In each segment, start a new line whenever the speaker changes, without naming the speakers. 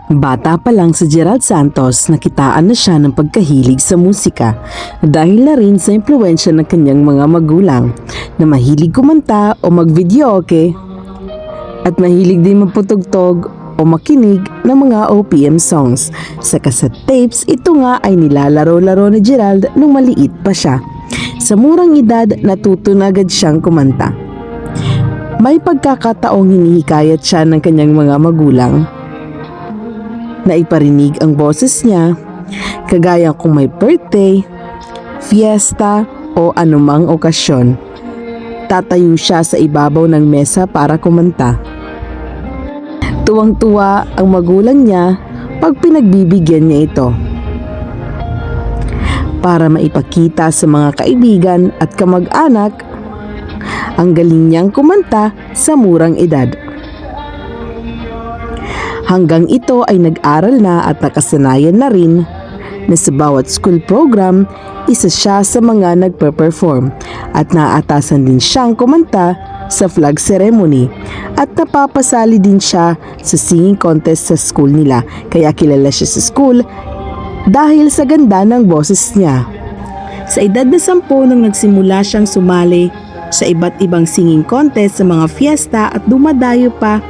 Bata pa lang si Gerald Santos, nakitaan na siya ng pagkahilig sa musika dahil na rin sa impluwensya ng kanyang mga magulang na mahilig kumanta o mag-videoke at mahilig din magputugtog o makinig ng mga OPM songs. Sa cassette tapes, ito nga ay nilalaro-laro ni Gerald nung maliit pa siya. Sa murang edad, natuto na agad siyang kumanta. May pagkakataong hinihikayat siya ng kanyang mga magulang na iparinig ang boses niya, kagaya kung may birthday, fiesta o anumang okasyon. Tatayo siya sa ibabaw ng mesa para kumanta. Tuwang-tuwa ang magulang niya pag pinagbibigyan niya ito, para maipakita sa mga kaibigan at kamag-anak ang galing niyang kumanta sa murang edad. Hanggang ito ay nag-aral na at nakasanayan na rin na sa bawat school program, isa siya sa mga nagpe-perform at naatasan din siyang kumanta sa flag ceremony at napapasali din siya sa singing contest sa school nila, kaya kilala siya sa school dahil sa ganda ng boses niya. Sa edad na 10 nang nagsimula siyang sumali sa iba't ibang singing contest sa mga fiesta at dumadayo pa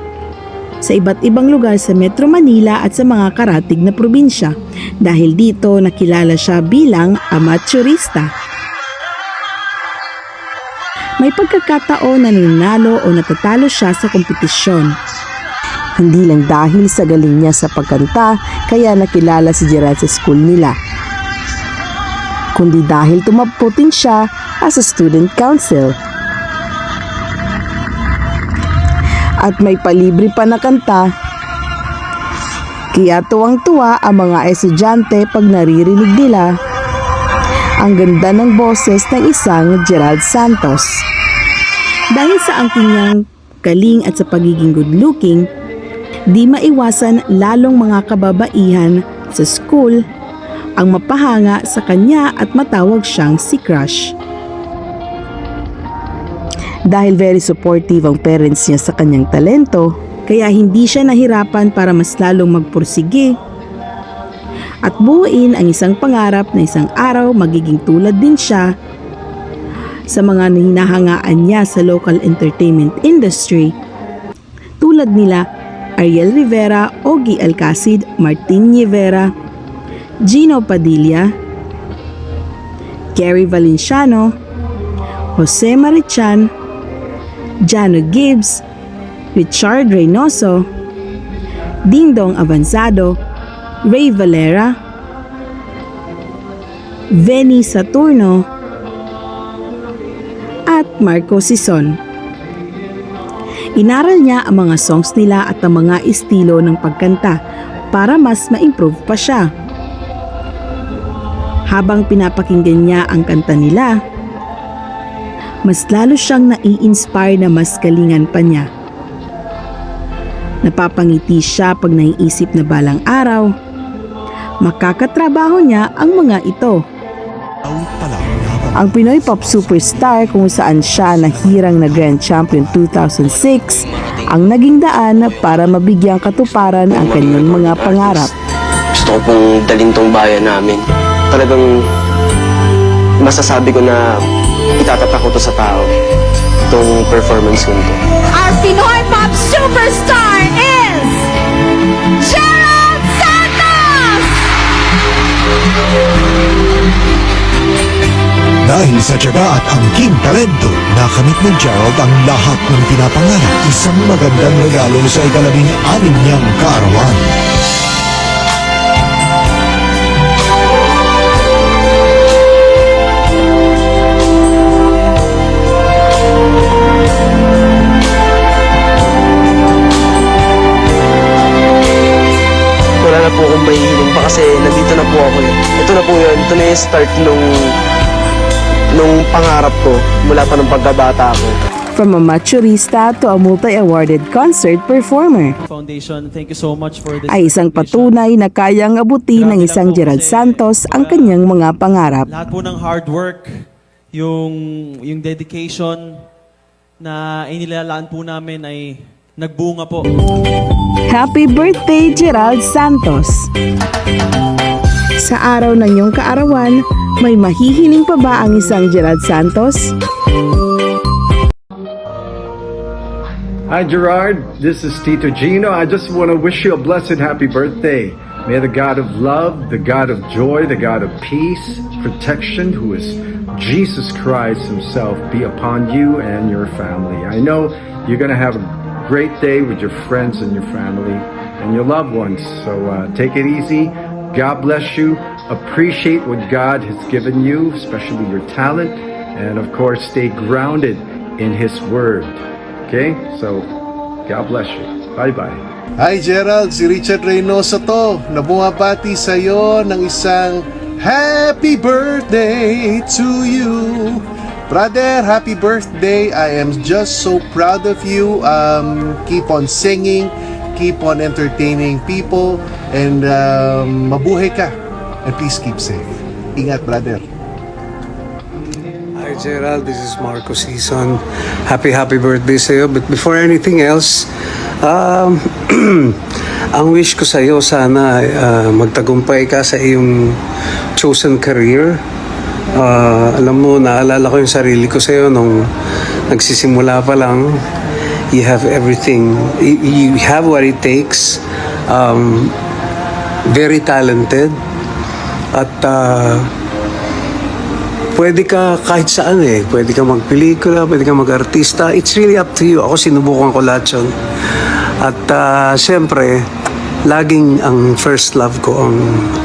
sa iba't ibang lugar sa Metro Manila at sa mga karatig na probinsya. Dahil dito nakilala siya bilang amateurista. May pagkakataon na nanalo o natatalo siya sa kompetisyon. Hindi lang dahil sa galing niya sa pagkanta kaya nakilala si Gerald sa school nila, kundi dahil tumaputin siya as a student council. At may palibre pa na kanta, kaya tuwang-tuwa ang mga estudyante pag naririnig nila ang ganda ng boses ng isang Gerald Santos. Dahil sa ang kanyang galing at sa pagiging good-looking, di maiwasan lalong mga kababaihan sa school ang mapahanga sa kanya at matawag siyang si Crush. Dahil very supportive ang parents niya sa kanyang talento, kaya hindi siya nahirapan para mas lalong magpursige at buuin ang isang pangarap na isang araw magiging tulad din siya sa mga hinahangaan niya sa local entertainment industry, tulad nila Ariel Rivera, Ogie Alcacid, Martin Nievera, Gino Padilla, Gary Valenciano, Jose Marichan, Jano Gibbs, Richard Reynoso, Dingdong Avanzado, Ray Valera, Venny Saturno, at Marco Sison. Inaral niya ang mga songs nila at ang mga estilo ng pagkanta para mas ma-improve pa siya. Habang pinapakinggan niya ang kanta nila, mas lalo siyang nai-inspire na mas galingan pa niya. Napapangiti siya pag naiisip na balang araw makakatrabaho niya ang mga ito. Ang Pinoy Pop Superstar, kung saan siya nahirang na Grand Champion 2006, ang naging daan para mabigyang katuparan ang kanyang mga pangarap.
Gusto ko pong dalhin tong bayan namin. Talagang masasabi ko na itatatak ko to sa tao, itong performance ko nito.
Our Pinoy Pop Superstar is Gerald Santos!
Dahil sa tiyaga at angking talento, nakamit ni Gerald ang lahat ng pinapangarap. Isang magandang regalo sa ika-16 niyang kaarawan.
Wala na po akong mahihiling pa kasi nandito na po ako. Ito na po yun. Ito na yung start nung pangarap ko mula pa ng pagkabata ko.
From a maturista to a multi-awarded concert performer,
Foundation, thank you so much for this
ay isang patunay na kayang abutin ng isang Gerald Santos ang kanyang mga pangarap.
Lahat po ng hard work, yung dedication na inilalaan po namin ay nagbunga po.
Happy birthday, Gerald Santos! Sa araw ng iyong kaarawan, may mahihiling pa ba ang isang Gerald Santos?
Hi Gerard, this is Tito Gino. I just want to wish you a blessed happy birthday. May the God of love, the God of joy, the God of peace, protection, who is Jesus Christ himself, be upon you and your family. I know you're going to have a great day with your friends and your family and your loved ones. So take it easy. God bless you. Appreciate what God has given you, especially your talent. And of course, stay grounded in His Word. Okay? So, God bless you. Bye-bye.
Hi Gerald, si Richard Reynoso to na bumabati sa'yo ng isang happy birthday to you. Brother, happy birthday. I am just so proud of you. Keep on singing, keep on entertaining people, and mabuhay ka. And please keep safe. Ingat, brother.
Hi Gerald, this is Marco Season. Happy birthday sa'yo. But before anything else, ang wish ko sa'yo sana magtagumpay ka sa iyong chosen career. Alam mo, naalala ko yung sarili ko sa'yo nung nagsisimula pa lang. You have everything. You have what it takes. Very talented. At pwede ka kahit saan eh. Pwede ka magpelikula, pwede ka mag-artista. It's really up to you. Ako sinubukan ko lahat yun. At siyempre, laging ang first love ko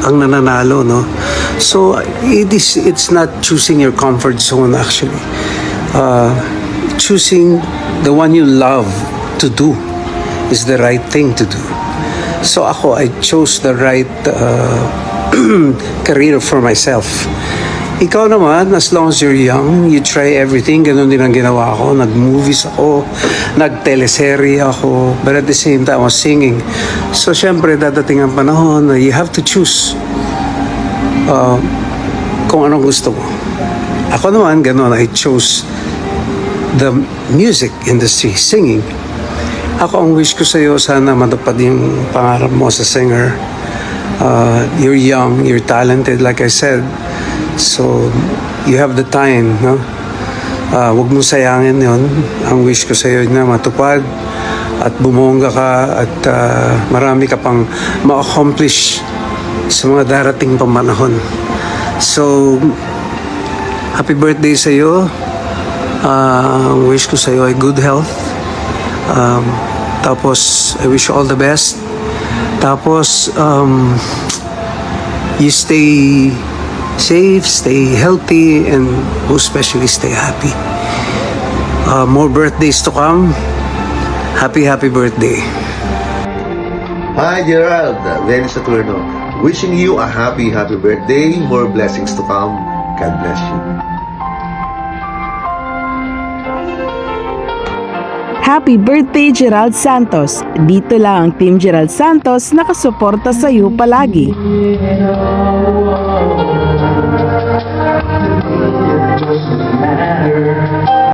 ang nananalo, no? So, it's not choosing your comfort zone actually. Choosing the one you love to do is the right thing to do. So ako, I chose the right career for myself. Ikaw naman, as long as you're young, you try everything. Ganun din ang ginawa ko. Nag-movies ako, nag-teleserye ako, but at the same time, I was singing. So, syempre, dadating ang panahon na you have to choose kung anong gusto mo. Ako naman, ganun, I chose the music industry, singing. Ako, ang wish ko sa'yo, sana matupad yung pangarap mo sa singer. You're young, you're talented, like I said. So, you have the time, no? Huwag mong sayangin yon. Ang wish ko sa'yo na matupad at bumongga ka at marami ka pang ma-accomplish sa mga darating pamanahon. So, happy birthday sa'yo. Ang wish ko sa'yo ay good health. Tapos, I wish you all the best. Tapos, you stay safe, stay healthy, and most especially stay happy. More birthdays to come. Happy birthday.
Hi Gerald, Lenny Saturno. Wishing you a happy birthday. More blessings to come. God bless you.
Happy birthday, Gerald Santos! Dito lang ang Team Gerald Santos nakasuporta sa iyo palagi.
Doesn't matter.